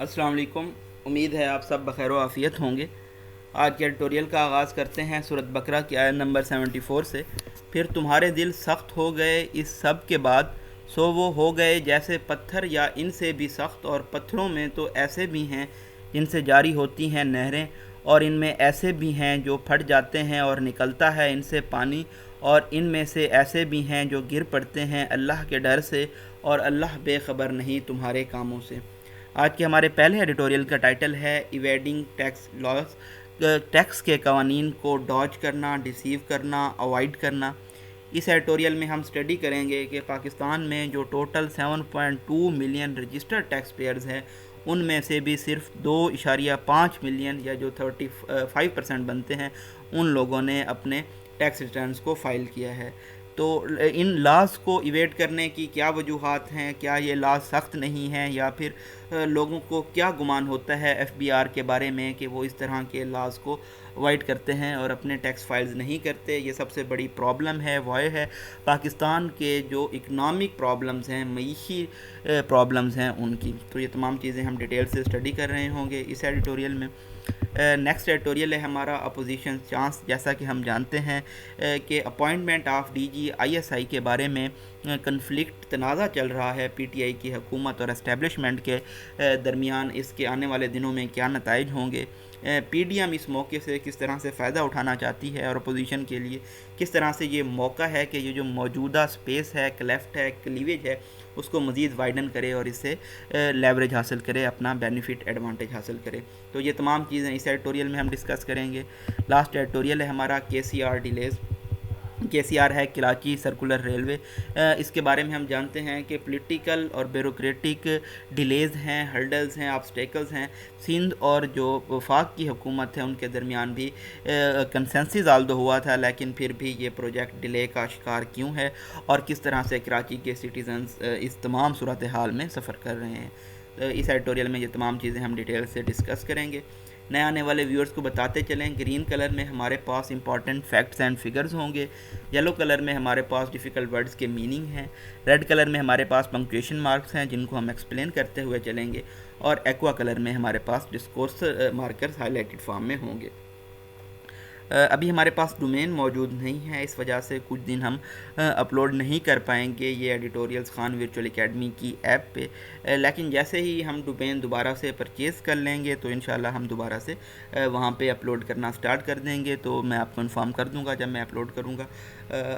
السلام علیکم۔ امید ہے آپ سب بخیر و عافیت ہوں گے۔ آج کے ایڈیٹوریل کا آغاز کرتے ہیں سورۃ بقرہ کی آیت نمبر 74 سے۔ پھر تمہارے دل سخت ہو گئے اس سب کے بعد، سو وہ ہو گئے جیسے پتھر یا ان سے بھی سخت، اور پتھروں میں تو ایسے بھی ہیں جن سے جاری ہوتی ہیں نہریں، اور ان میں ایسے بھی ہیں جو پھٹ جاتے ہیں اور نکلتا ہے ان سے پانی، اور ان میں سے ایسے بھی ہیں جو گر پڑتے ہیں اللہ کے ڈر سے، اور اللہ بے خبر نہیں تمہارے کاموں سے۔ آج کے ہمارے پہلے ایڈیٹوریل کا ٹائٹل ہے ایویڈنگ ٹیکس لاس، ٹیکس کے قوانین کو ڈاج کرنا، ڈیسیو کرنا، اوائڈ کرنا۔ اس ایڈیٹوریل میں ہم اسٹڈی کریں گے کہ پاکستان میں جو total 7.2 million registered taxpayers ہیں، ان میں سے بھی صرف 2.5 ملین یا جو 35% بنتے ہیں، ان لوگوں نے اپنے ٹیکس ریٹرنز کو فائل کیا ہے۔ تو ان لاز کو ایویڈ کرنے کی کیا وجوہات ہیں؟ کیا یہ لاز سخت نہیں ہیں، یا پھر لوگوں کو کیا گمان ہوتا ہے ایف بی آر کے بارے میں کہ وہ اس طرح کے لاز کو اوائڈ کرتے ہیں اور اپنے ٹیکس فائلز نہیں کرتے؟ یہ سب سے بڑی پرابلم ہے، وہ ہے پاکستان کے جو اکنامک پرابلمز ہیں، معیشی پرابلمز ہیں ان کی۔ تو یہ تمام چیزیں ہم ڈیٹیل سے اسٹڈی کر رہے ہوں گے اس ایڈیٹوریل میں۔ نیکسٹ ایڈیٹوریل ہے ہمارا اپوزیشن چانس۔ جیسا کہ ہم جانتے ہیں کہ appointment of D G I S I کے بارے میں کنفلکٹ تنازع چل رہا ہے پی ٹی آئی کی حکومت اور اسٹیبلشمنٹ کے درمیان۔ اس کے آنے والے دنوں میں کیا نتائج ہوں گے؟ پی ڈی ایم اس موقع سے کس طرح سے فائدہ اٹھانا چاہتی ہے، اور اپوزیشن کے لیے کس طرح سے یہ موقع ہے کہ یہ جو موجودہ سپیس ہے، کلیفٹ ہے، کلیویج ہے، اس کو مزید وائڈن کرے اور اس سے لیوریج حاصل کرے، اپنا بینیفٹ ایڈوانٹیج حاصل کرے۔ تو یہ تمام چیزیں اس ایڈیٹوریل میں ہم ڈسکس کریں گے۔ لاسٹ ایڈیٹوریل ہے ہمارا کے سی آر ڈیلیز۔ کے سی آر ہے کراچی سرکولر ریلوے۔ اس کے بارے میں ہم جانتے ہیں کہ پولیٹیکل اور بیوروکریٹک ڈیلیز ہیں، ہرڈلز ہیں، آبسٹیکلز ہیں۔ سندھ اور جو وفاق کی حکومت ہے ان کے درمیان بھی کنسنسس آلدو ہوا تھا، لیکن پھر بھی یہ پروجیکٹ ڈیلے کا شکار کیوں ہے، اور کس طرح سے کراچی کے سٹیزنز اس تمام صورتحال میں سفر کر رہے ہیں۔ اس ایڈیٹوریل میں یہ تمام چیزیں ہم ڈیٹیل سے ڈسکس کریں گے۔ نئے آنے والے ویورز کو بتاتے چلیں، گرین کلر میں ہمارے پاس امپورٹنٹ فیکٹس اینڈ فگرز ہوں گے، یلو کلر میں ہمارے پاس ڈیفیکلٹ ورڈز کے میننگ ہیں، ریڈ کلر میں ہمارے پاس پنکچویشن مارکس ہیں جن کو ہم ایکسپلین کرتے ہوئے چلیں گے، اور ایکوا کلر میں ہمارے پاس discourse markers highlighted form میں ہوں گے۔ ابھی ہمارے پاس ڈومین موجود نہیں ہے، اس وجہ سے کچھ دن ہم اپلوڈ نہیں کر پائیں گے یہ ایڈیٹوریلز خان ورچوئل اکیڈمی کی ایپ پہ، لیکن جیسے ہی ہم ڈومین دوبارہ سے پرچیز کر لیں گے تو انشاءاللہ ہم دوبارہ سے وہاں پہ اپلوڈ کرنا سٹارٹ کر دیں گے۔ تو میں آپ کو انفارم کر دوں گا جب میں اپلوڈ کروں گا۔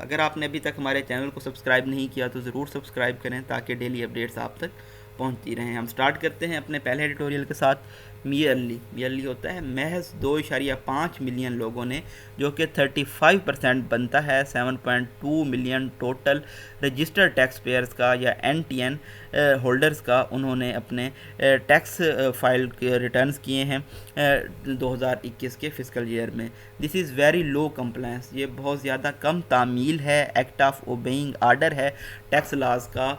اگر آپ نے ابھی تک ہمارے چینل کو سبسکرائب نہیں کیا تو ضرور سبسکرائب کریں تاکہ ڈیلی اپڈیٹس آپ تک پہنچتی رہیں۔ ہم سٹارٹ کرتے ہیں اپنے پہلے ایڈیٹوریل کے ساتھ۔ میئرلی ہوتا ہے محض 2.5 ملین لوگوں نے، جو کہ 35% بنتا ہے 7.2 million total registered taxpayers کا یا این ٹی این ہولڈرز کا، انہوں نے اپنے ٹیکس فائل ریٹرنز کیے ہیں 2021 کے فسکل ایئر میں۔ دس از ویری لو کمپلائنس، یہ بہت زیادہ کم تعمیل ہے، ایکٹ آف اوبینگ آرڈر ہے ٹیکس لاز کا،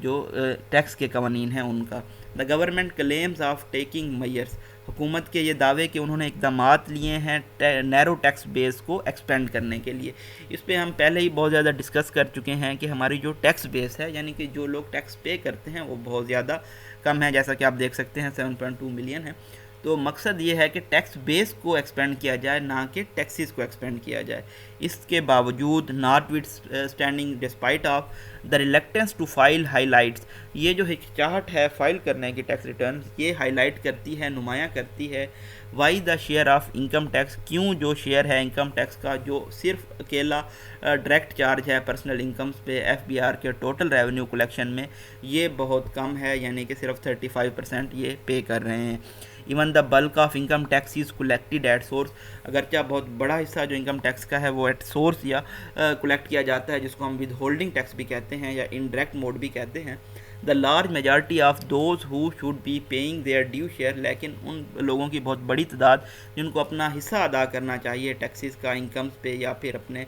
جو ٹیکس کے قوانین ہیں ان کا۔ The government claims of taking measures, حکومت کے یہ دعوے کہ انہوں نے اقدامات لیے ہیں نیرو ٹیکس بیس کو ایکسپینڈ کرنے کے لیے۔ اس پہ ہم پہلے ہی بہت زیادہ ڈسکس کر چکے ہیں کہ ہماری جو ٹیکس بیس ہے، یعنی کہ جو لوگ ٹیکس پے کرتے ہیں وہ بہت زیادہ کم ہے، جیسا کہ آپ دیکھ سکتے ہیں 7.2 ملین ہے۔ تو مقصد یہ ہے کہ ٹیکس بیس کو ایکسپینڈ کیا جائے، نہ کہ ٹیکسز کو ایکسپینڈ کیا جائے۔ اس کے باوجود notwithstanding despite of the reluctance to file highlights, یہ جو ہچکچاہٹ ہے فائل کرنے کی ٹیکس ریٹرنز، یہ ہائی لائٹ کرتی ہے، نمایاں کرتی ہے why the share of income tax, کیوں جو شیئر ہے انکم ٹیکس کا، جو صرف اکیلا ڈائریکٹ چارج ہے پرسنل انکمز پہ ایف بی آر کے ٹوٹل ریونیو کلیکشن میں، یہ بہت کم ہے، یعنی کہ صرف 35% یہ پے کر رہے ہیں۔ Even the bulk of income tax is collected at source, اگرچہ بہت بڑا حصہ جو انکم ٹیکس کا ہے وہ ایٹ سورس یا کولیکٹ کیا جاتا ہے، جس کو ہم ود ہولڈنگ ٹیکس بھی کہتے ہیں یا انڈائریکٹ موڈ بھی کہتے ہیں۔ The large majority of those who should be paying their due share, لیکن ان لوگوں کی بہت بڑی تعداد جن کو اپنا حصہ ادا کرنا چاہیے ٹیکسز کا انکمز پہ، یا پھر اپنے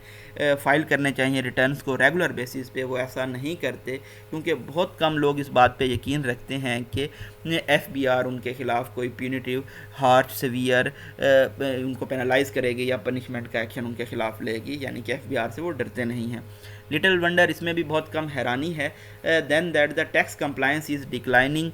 فائل کرنے چاہیے ریٹرنز کو ریگولر بیسس پہ، وہ ایسا نہیں کرتے، کیونکہ بہت کم لوگ اس بات پہ یقین رکھتے ہیں کہ ایف بی آر ان کے خلاف کوئی پیونیٹیو ہارش سیویئر ان کو پینالائز کرے گی یا پنشمنٹ کا ایکشن ان کے خلاف لے گی، یعنی کہ ایف بی آر سے وہ ڈرتے نہیں ہیں۔ لٹل ونڈر، اس میں بھی بہت کم حیرانی ہے then that the tax compliance is declining,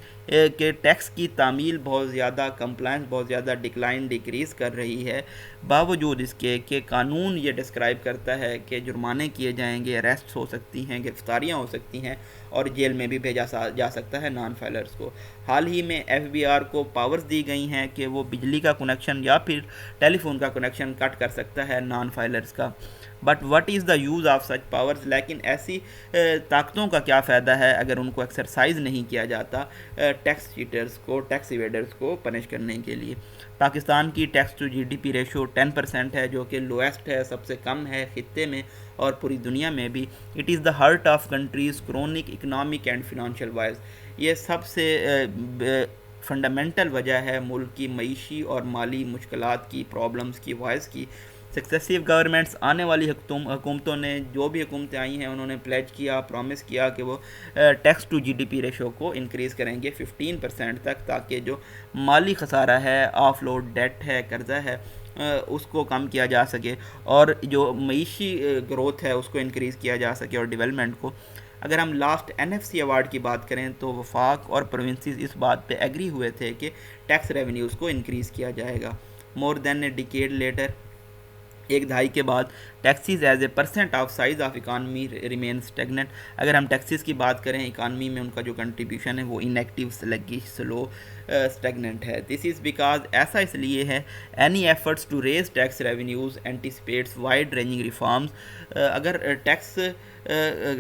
کہ ٹیکس کی تعمیل بہت زیادہ، کمپلائنس بہت زیادہ ڈکریز کر رہی ہے، باوجود اس کے کہ قانون یہ ڈسکرائب کرتا ہے کہ جرمانے کیے جائیں گے، اریسٹ ہو سکتی ہیں، گرفتاریاں ہو سکتی ہیں اور جیل میں بھی بھیجا جا سکتا ہے نان فائلرز کو۔ حال ہی میں ایف بی آر کو پاورز دی گئی ہیں کہ وہ بجلی کا کنیکشن یا پھر ٹیلی فون کا کنیکشن کٹ کر سکتا ہے نان فائلرز کا۔ But what is the use of such powers, لیکن ایسی طاقتوں کا کیا فائدہ ہے اگر ان کو ایکسرسائز نہیں کیا جاتا ٹیکس چیٹرز کو، ٹیکس ایویڈرز کو پنش کرنے کے لیے۔ پاکستان کی tax to G D P ratio 10% ہے، جو کہ لویسٹ ہے، سب سے کم ہے خطے میں اور پوری دنیا میں بھی۔ It is the heart of countries chronic economic and financial wise, یہ سب سے فنڈامنٹل وجہ ہے ملک کی معیشی اور مالی مشکلات کی، پرابلمز کی، وائز کی۔ سکسیسیو گورنمنٹس، آنے والی حکومتوں نے، جو بھی حکومتیں آئی ہیں انہوں نے پلیج کیا، پرومس کیا کہ وہ tax to G D P ratio کو انکریز کریں گے 15% تک، تاکہ جو مالی خسارہ ہے، آف لوڈ ڈیٹ ہے، قرضہ ہے، اس کو کم کیا جا سکے اور جو معیشی گروتھ ہے اس کو انکریز کیا جا سکے اور ڈیولپمنٹ کو۔ اگر ہم last N F C award کی بات کریں تو وفاق اور پروونسز اس بات پہ ایگری ہوئے تھے کہ ٹیکس ریونیوز کو انکریز کیا جائے گا۔ مور دین اے ڈیکیڈ لیٹر، ایک دہائی کے بعد، taxes as a percent of size of economy remain stagnant. اگر ہم ٹیکسیز کی بات کریں اکانمی میں ان کا جو کنٹریبیوشن ہے وہ ان ایکٹیو، سلیگش، سلو، اسٹیگننٹ ہے۔ دس از بیکاز، ایسا اس لیے ہے، any efforts to raise tax revenues anticipates wide ranging reforms, اگر ٹیکس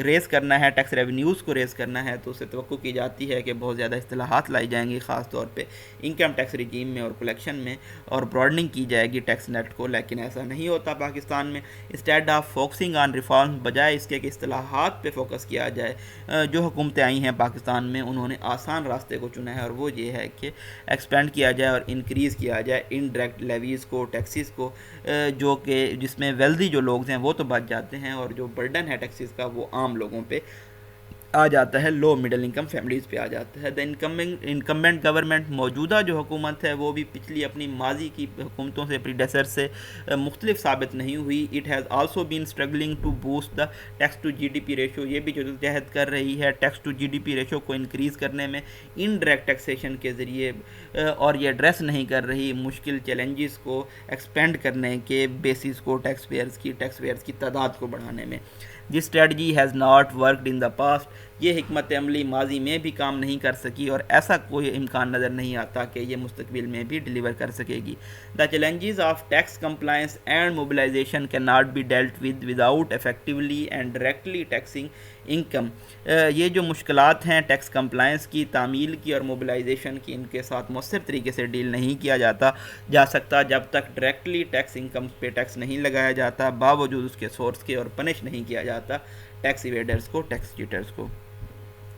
ریز کرنا ہے، ٹیکس ریونیوز کو ریز کرنا ہے تو اسے توقع کی جاتی ہے کہ بہت زیادہ اصطلاحات لائی جائیں گی، خاص طور پہ انکم ٹیکس رجیم میں اور کلیکشن میں، اور براڈننگ کی جائے گی ٹیکس نیٹ کو، لیکن ایسا نہیں ہوتا پاکستان میں۔ Instead of focusing on reform, بجائے اس کے کہ اصطلاحات پہ فوکس کیا جائے، جو حکومتیں آئی ہیں پاکستان میں انہوں نے آسان راستے کو چنا ہے، اور وہ یہ ہے کہ ایکسپینڈ کیا جائے اور انکریز کیا جائے انڈائریکٹ لیویز کو، ٹیکسیز کو، جو کہ جس میں ویلدی جو لوگ ہیں وہ تو بچ جاتے ہیں، اور جو برڈن ہے ٹیکسیز کا وہ عام لوگوں پہ آ جاتا ہے، لو مڈل انکم فیملیز پہ آ جاتا ہے۔ دا انکمبنٹ گورنمنٹ، موجودہ جو حکومت ہے وہ بھی پچھلی اپنی ماضی کی حکومتوں سے، پریڈیسر سے مختلف ثابت نہیں ہوئی۔ It has also been struggling to boost the tax to G D P ratio, یہ بھی جدوجہد کر رہی ہے tax to G D P ratio کو انکریز کرنے میں انڈائریکٹ ٹیکسیشن کے ذریعے، اور یہ ایڈریس نہیں کر رہی مشکل چیلنجز کو ایکسپینڈ کرنے کے بیسس کو، ٹیکس پیئرز کی تعداد کو بڑھانے میں۔ This strategy has not worked in the past, یہ حکمت عملی ماضی میں بھی کام نہیں کر سکی اور ایسا کوئی امکان نظر نہیں آتا کہ یہ مستقبل میں بھی ڈیلیور کر سکے گی۔ The challenges of tax compliance and mobilisation can not be dealt with without effectively and directly taxing income, یہ جو مشکلات ہیں ٹیکس کمپلائنس کی، تعمیل کی اور موبلائزیشن کی، ان کے ساتھ مؤثر طریقے سے ڈیل نہیں کیا جا سکتا جب تک ڈائریکٹلی ٹیکس انکم پہ ٹیکس نہیں لگایا جاتا، باوجود اس کے سورس کے، اور پنش نہیں کیا جاتا ٹیکس ایویڈرز کو، ٹیکس چیٹرز کو۔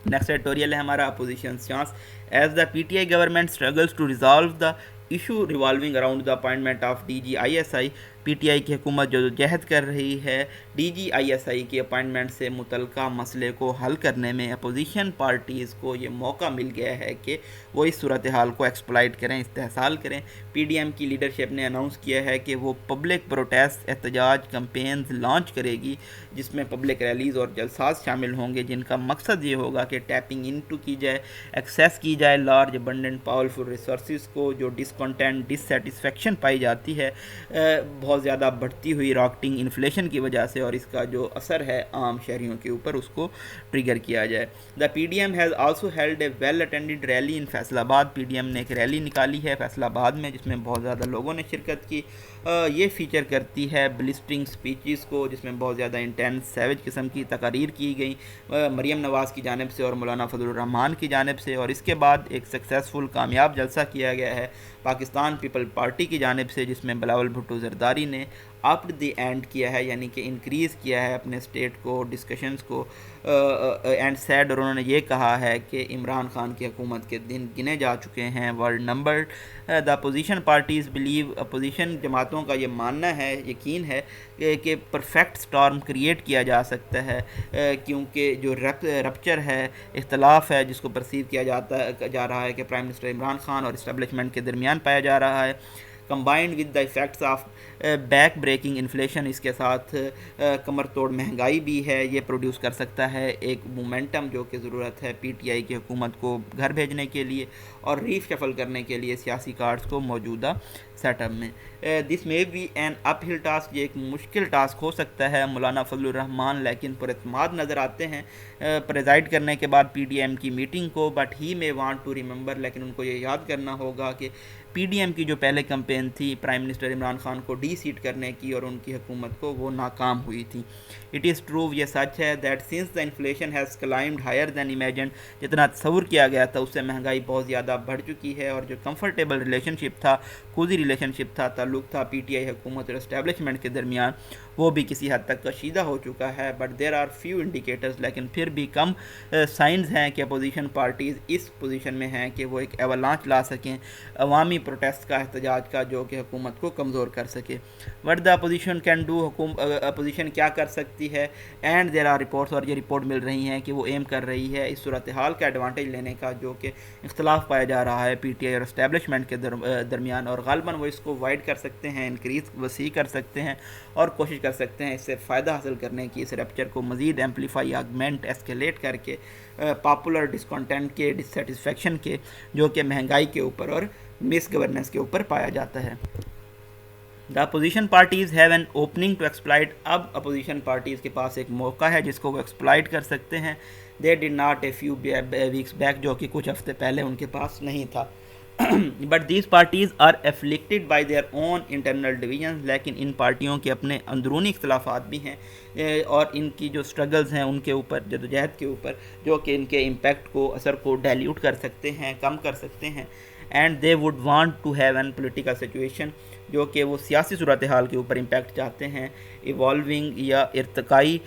نیکسٹ ایڈیٹوریل ہے ہمارا opposition chance, as the P T I government struggles to resolve the issue revolving around the appointment of D G I S I, P T I کی حکومت جو جہد کر رہی ہے ڈی جی آئی ایس آئی کی اپائنٹمنٹ سے متعلقہ مسئلے کو حل کرنے میں، اپوزیشن پارٹیز کو یہ موقع مل گیا ہے کہ وہ اس صورتحال کو ایکسپلائٹ کریں، استحصال کریں۔ پی ڈی ایم کی لیڈرشپ نے اناؤنس کیا ہے کہ وہ پبلک پروٹیسٹ، احتجاج کمپینز لانچ کرے گی، جس میں پبلک ریلیز اور جلسات شامل ہوں گے، جن کا مقصد یہ ہوگا کہ ٹیپنگ انٹو کی جائے، ایکسیس کی جائے لارج ابنڈنٹ پاورفل ریسورسز کو، جو ڈسکنٹینٹ، ڈسسیٹسفیکشن پائی جاتی ہے بہت زیادہ بڑھتی ہوئی راکٹنگ انفلیشن کی وجہ سے، اور اس کا جو اثر ہے عام شہریوں کے اوپر، اس کو ٹریگر کیا جائے۔ The P D M has also held a well attended rally in Faisalabad, P D M نے ایک ریلی نکالی ہے فیصل آباد میں جس میں بہت زیادہ لوگوں نے شرکت کی۔ یہ فیچر کرتی ہے بلسٹنگ سپیچز کو، جس میں بہت زیادہ انٹینس سیوج قسم کی تقاریر کی گئیں مریم نواز کی جانب سے اور مولانا فضل الرحمان کی جانب سے، اور اس کے بعد ایک سکسیسفل کامیاب جلسہ کیا گیا ہے پاکستان پیپل پارٹی کی جانب سے، جس میں بلاول بھٹو زرداری نے اپ دی اینڈ کیا ہے، یعنی کہ انکریز کیا ہے اپنے اسٹیٹ کو، ڈسکشنز کو، اینڈ سیڈ، اور انہوں نے یہ کہا ہے کہ عمران خان کی حکومت کے دن گنے جا چکے ہیں، ورلڈ نمبر۔ دا اپوزیشن پارٹیز بلیو، اپوزیشن جماعتوں کا یہ ماننا ہے، یقین ہے کہ پرفیکٹ سٹارم کریٹ کیا جا سکتا ہے، کیونکہ جو رپچر ہے، اختلاف ہے جس کو پرسیو کیا جا رہا ہے کہ پرائم منسٹر عمران خان اور اسٹیبلشمنٹ کے درمیان پایا جا رہا ہے، combined with the effects of back breaking inflation, اس کے ساتھ کمر توڑ مہنگائی بھی ہے، یہ پروڈیوس کر سکتا ہے ایک مومنٹم جو کہ ضرورت ہے پی ٹی آئی کی حکومت کو گھر بھیجنے کے لیے اور ری شفل کرنے کے لیے سیاسی کارڈز کو موجودہ سیٹ اپ میں۔ دس میں بی این اپ ہل ٹاسک، یہ ایک مشکل ٹاسک ہو سکتا ہے۔ مولانا فضل الرحمان لیکن پر اعتماد نظر آتے ہیں پریزائڈ کرنے کے بعد پی ڈی ایم کی میٹنگ کو، بٹ ہی میں وانٹ ٹو ریممبر، لیکن ان کو یہ یاد کرنا ہوگا کہ پی ڈی ایم کی جو پہلے کمپین تھی پرائم منسٹر عمران خان کو ڈی سیٹ کرنے کی اور ان کی حکومت کو، وہ ناکام ہوئی تھی۔ اٹ از ٹرو، یہ سچ ہے، that since the inflation has climbed higher than imagined, جتنا تصور کیا گیا تھا اس سے مہنگائی بہت زیادہ بڑھ چکی ہے، اور جو کمفرٹیبل ریلیشن شپ تھا، کوزی ریلیشن شپ تھا، تعلق تھا پی ٹی آئی حکومت اور اسٹیبلشمنٹ کے درمیان، وہ بھی کسی حد تک کشیدہ ہو چکا ہے۔ But there are few indicators, لیکن پھر بھی کم سائنز ہیں کہ اپوزیشن پارٹیز اس پوزیشن میں ہیں کہ وہ ایک ایولانچ لا سکیں عوامی پروٹیسٹ کا، احتجاج کا، جو کہ حکومت کو کمزور کر سکے۔ What the opposition can do, opposition کیا کر سکتی ہے؟ اینڈ دیر آر رپورٹس، اور یہ رپورٹ مل رہی ہیں کہ وہ ایم کر رہی ہے اس صورتحال کا ایڈوانٹیج لینے کا جو کہ اختلاف پایا جا رہا ہے پی ٹی آئی اور اسٹیبلشمنٹ کے درمیان، اور غالباً وہ اس کو وائڈ کر سکتے ہیں، انکریز وسیع کر سکتے ہیں اور کوشش کر سکتے ہیں اس سے فائدہ حاصل کرنے کی، اس ریپچر کو مزید ایمپلیفائی، آگمنٹ، ایسکیلیٹ کر کے پاپولر ڈسکنٹینٹ کے، ڈسسیٹسفیکشن کے، جو کہ مہنگائی کے اوپر اور مس گورننس کے اوپر پایا جاتا ہے۔ The opposition parties have an opening to exploit, اب اپوزیشن پارٹیز کے پاس ایک موقع ہے جس کو وہ ایکسپلائٹ کر سکتے ہیں۔ They did not a few weeks back, جو کہ کچھ ہفتے پہلے ان کے پاس نہیں تھا۔ But these parties are afflicted by their own internal divisions, لیکن ان پارٹیوں کے اپنے اندرونی اختلافات بھی ہیں اور ان کی جو اسٹرگلز ہیں ان کے اوپر، جدوجہد کے اوپر، جو کہ ان کے امپیکٹ کو، اثر کو ڈائلیوٹ کر سکتے ہیں، کم کر سکتے ہیں۔ And they would want to have an political situation, جو کہ وہ سیاسی صورتحال کے اوپر امپیکٹ چاہتے ہیں، ایوالونگ یا ارتقائی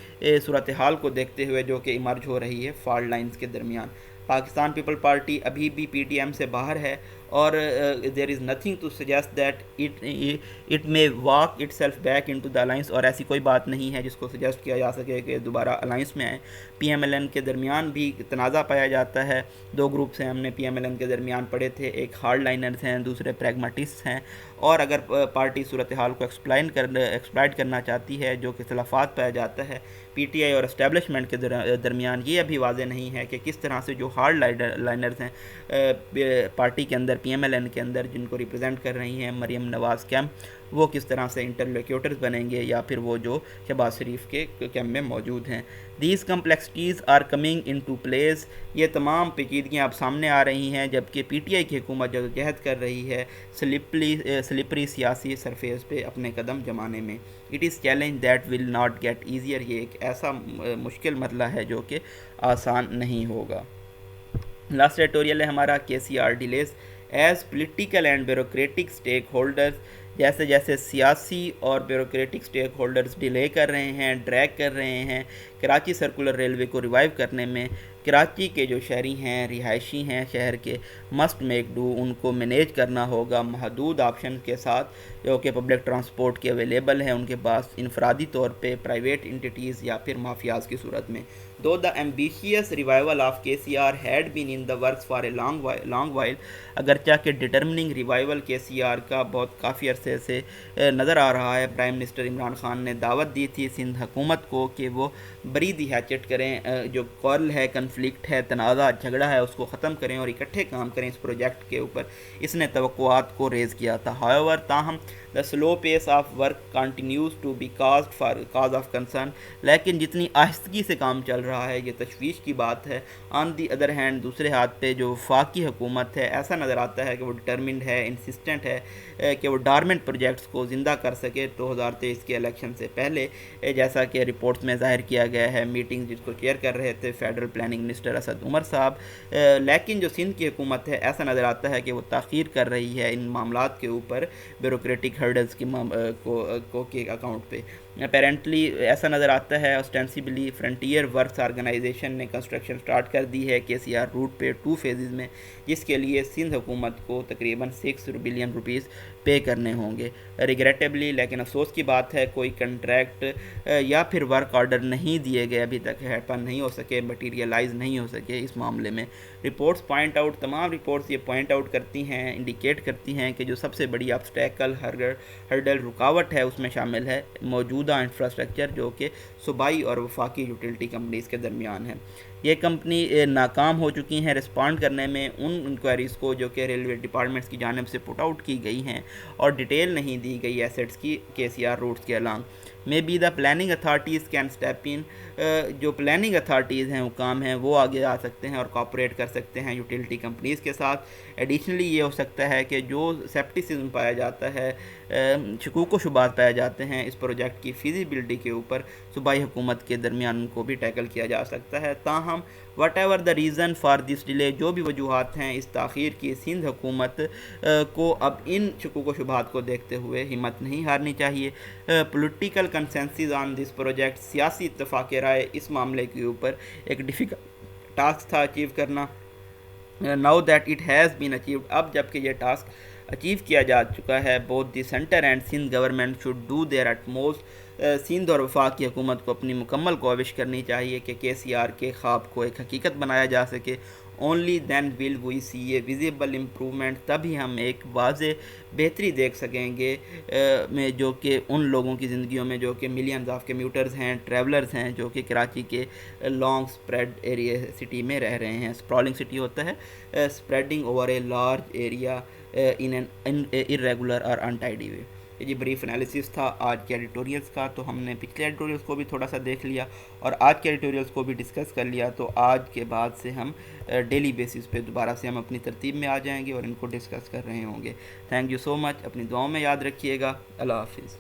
صورتحال کو دیکھتے ہوئے جو کہ ایمرج ہو رہی ہے فالٹ لائنز کے درمیان۔ پاکستان پیپل پارٹی ابھی بھی پی ٹی ایم سے باہر ہے، اور there is nothing to suggest that it may walk itself back into the alliance, اور ایسی کوئی بات نہیں ہے جس کو سجیسٹ کیا جا سکے کہ دوبارہ الائنس میں آئیں۔ پی ایم ایل این کے درمیان بھی تنازع پایا جاتا ہے، دو گروپس ہیں، ہم نے پی ایم ایل این کے درمیان پڑھے تھے، ایک ہارڈ لائنرز ہیں، دوسرے پریگماٹسٹ ہیں، اور اگر پارٹی صورتحال کو ایکسپلائٹ کرنا چاہتی ہے، جو کہ اختلافات پایا جاتا ہے پی ٹی آئی اور اسٹیبلشمنٹ کے درمیان، یہ ابھی واضح نہیں ہے کہ کس طرح سے جو ہارڈ لائنرز ہیں پارٹی کے اندر، پی ایم ایل این کے اندر، جن کو ریپرزینٹ کر رہی ہیں مریم نواز کیمپ، وہ کس طرح سے انٹرلوکیوٹرز بنیں گے، یا پھر وہ جو شہباز شریف کے کیمپ میں موجود ہیں۔ These complexities are coming into place, یہ تمام پیچیدگیاں اب سامنے آ رہی ہیں جبکہ پی ٹی آئی کی حکومت جدوجہد کر رہی ہے سلپری سیاسی سرفیس پہ اپنے قدم جمانے میں۔ It is challenge that will not get easier, یہ ایک ایسا مشکل مرحلہ ہے جو کہ آسان نہیں ہوگا۔ لاسٹ ایڈیٹوریل ہے ہمارا K C R delays as political and bureaucratic stakeholders, جیسے جیسے سیاسی اور بیوروکریٹک اسٹیک ہولڈرز ڈیلے کر رہے ہیں، ڈریگ کر رہے ہیں کراچی سرکولر ریلوے کو ریوائیو کرنے میں، کراچی کے جو شہری ہیں، رہائشی ہیں شہر کے، مسٹ میک ڈو، ان کو مینیج کرنا ہوگا محدود آپشن کے ساتھ جو کہ پبلک ٹرانسپورٹ کے اویلیبل ہیں ان کے پاس، انفرادی طور پہ، پرائیویٹ انٹیٹیز یا پھر مافیاز کی صورت میں۔ Though the ambitious revival of K C R had been in the works for a long while, اگرچہ کہ ڈٹرمننگ ریوائول کے سی آر کا بہت کافی عرصے سے نظر آ رہا ہے، پرائم منسٹر عمران خان نے دعوت دی تھی سندھ حکومت کو کہ وہ بری دی ہیچٹ کریں، جو کورل ہے، کنفلکٹ ہے، تنازع، جھگڑا ہے، اس کو ختم کریں اور اکٹھے کام کریں اس پروجیکٹ کے اوپر، اس نے توقعات کو ریز کیا تھا۔ however تاہم the slow pace of work continues to be cause of concern، لیکن جتنی آہستگی سے کام چل رہا ہے یہ تشویش کی بات ہے۔ on the other hand دوسرے ہاتھ پہ جو وفاقی حکومت ہے، ایسا نظر آتا ہے کہ وہ ڈٹرمنڈ ہے، انسسٹنٹ ہے کہ وہ ڈارمنٹ پروجیکٹس کو زندہ کر سکے 2023 کے الیکشن سے پہلے، جیسا کہ رپورٹس میں ظاہر کیا گیا ہے۔ میٹنگ جس کو چیئر کر رہے تھے federal planning minister Asad Umar صاحب، لیکن جو سندھ کی حکومت ہے ایسا نظر آتا ہے کہ وہ تاخیر کر رہی ہے ان معاملات کے اوپر، بیوروکریٹک ہرڈلز کے اکاؤنٹ پہ۔ اپیرنٹلی ایسا نظر آتا ہے اسٹینسبلی فرنٹیئر ورکس آرگنائزیشن نے کنسٹرکشن سٹارٹ کر دی ہے کے سی آر روٹ پہ 2 فیزز میں، جس کے لیے سندھ حکومت کو تقریباً 6 بلین روپیز پے کرنے ہوں گے۔ ریگریٹیبلی لیکن افسوس کی بات ہے کوئی کنٹریکٹ یا پھر ورک آرڈر نہیں دیے گئے، ابھی تک ہیپن نہیں ہو سکے، مٹیریلائز نہیں ہو سکے اس معاملے میں۔ تمام رپورٹس یہ پوائنٹ آؤٹ کرتی ہیں، انڈیکیٹ کرتی ہیں کہ جو سب سے بڑی آبسٹیکل ہرڈل رکاوٹ ہے اس میں شامل ہے موجودہ انفراسٹرکچر جو کہ صوبائی اور وفاقی یوٹیلٹی کمپنیز کے درمیان ہے۔ یہ کمپنی ناکام ہو چکی ہیں رسپانڈ کرنے میں ان انکوائریز کو جو کہ ریلوے ڈپارٹمنٹس کی جانب سے پٹ آؤٹ کی گئی ہیں، اور ڈیٹیل نہیں دی گئی ایسٹس کی KCR روٹس کے along۔ May be the planning authorities can step in, جو پلاننگ اتھارٹیز ہیں، حکام ہیں، وہ آگے آ سکتے ہیں اور کوآپریٹ کر سکتے ہیں یوٹیلٹی کمپنیز کے ساتھ۔ ایڈیشنلی یہ ہو سکتا ہے کہ جو سیپٹیسزم پایا جاتا ہے، شکوک و شبہات پائے جاتے ہیں اس پروجیکٹ کی فیزیبلٹی کے اوپر، صوبائی حکومت کے درمیان ان کو بھی ٹیکل کیا جا سکتا ہے۔ تاہم what ever the reason for this delay, جو بھی وجوہات ہیں اس تاخیر کی، سندھ حکومت کو اب ان شکوک و شبہات کو دیکھتے ہوئے ہمت نہیں ہارنی چاہیے۔ Political consensus on this project, سیاسی اتفاق رائے اس معاملے کے اوپر ایک ڈیفیکلٹ ٹاسک تھا اچیو کرنا۔ Now that it has been achieved, اب جب کہ یہ ٹاسک اچیو کیا جا چکا ہے، both the centre and Sindh government should do their utmost, Sindh اور وفاق کی حکومت کو اپنی مکمل کوشش کرنی چاہیے کہ KCR کے خواب کو ایک حقیقت بنایا جا سکے۔ اونلی دین ول وی سی اے ویزیبل امپرومنٹ، تبھی ہم ایک واضح بہتری دیکھ سکیں گے میں جو کہ ان لوگوں کی زندگیوں میں جو کہ ملینز آف کمیوٹرز ہیں، ٹریولرز ہیں، جو کہ کراچی کے لانگ سپریڈ ایریا سٹی میں رہ رہے ہیں۔ سپرالنگ سٹی ہوتا ہے spreading over a large area in an irregular or untidy way۔ یہ جی بریف انالیسس تھا آج کے ایڈیٹوریلز کا، تو ہم نے پچھلے ایڈیٹوریلز کو بھی تھوڑا سا دیکھ لیا اور آج کے ایڈیٹوریلز کو بھی ڈسکس کر لیا، تو آج کے بعد سے ہم ڈیلی بیسس پہ دوبارہ سے ہم اپنی ترتیب میں آ جائیں گے اور ان کو ڈسکس کر رہے ہوں گے۔ تھینک یو سو مچ، اپنی دعاؤں میں یاد رکھیے گا۔ اللہ حافظ۔